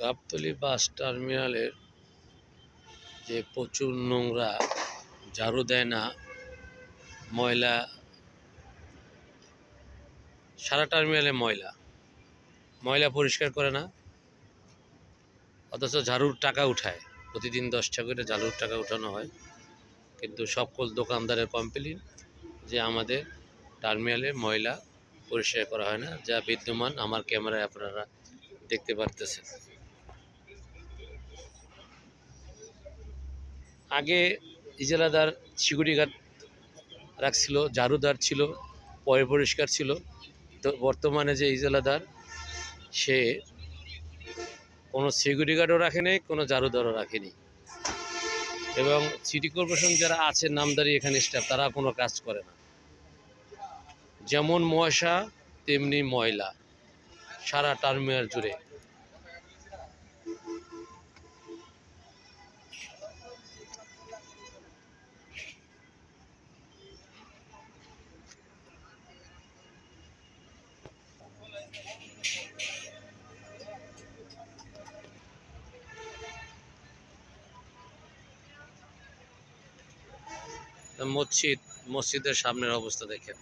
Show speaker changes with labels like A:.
A: গাবতলী বাস টার্মিনালের যে প্রচুর নোংরা, ঝাড়ু দেয় না, ময়লা, সারা টার্মিনালে ময়লা পরিষ্কার করে না, অথচ ঝাড়ুর টাকা উঠায়। প্রতিদিন 10 টাকা করে ঝাড়ুর টাকা উঠানো হয়, কিন্তু সকল দোকানদারের কমপ্লেইন যে আমাদের টার্মিনালে ময়লা পরিষ্কার করা হয় না, যা বিদ্যমান আমার ক্যামেরায় আপনারা দেখতে পারতেছেন। আগে ইজারাদার সিকিউরিটি গার্ড রাখছিল, ঝাড়ুদার ছিল, পয় পরিষ্কার ছিল। তো বর্তমানে যে ইজারাদার, সে কোনো সিকিউরিটি গার্ডও রাখেনি, কোনো ঝাড়ুদারও রাখেনি, এবং সিটি কর্পোরেশন যারা আছে নামদারি এখানে স্টাফ, তারা কোনো কাজ করে না। যেমন মশা তেমনি ময়লা সারা টার্মিনাল জুড়ে। মসজিদের সামনের অবস্থা দেখেন।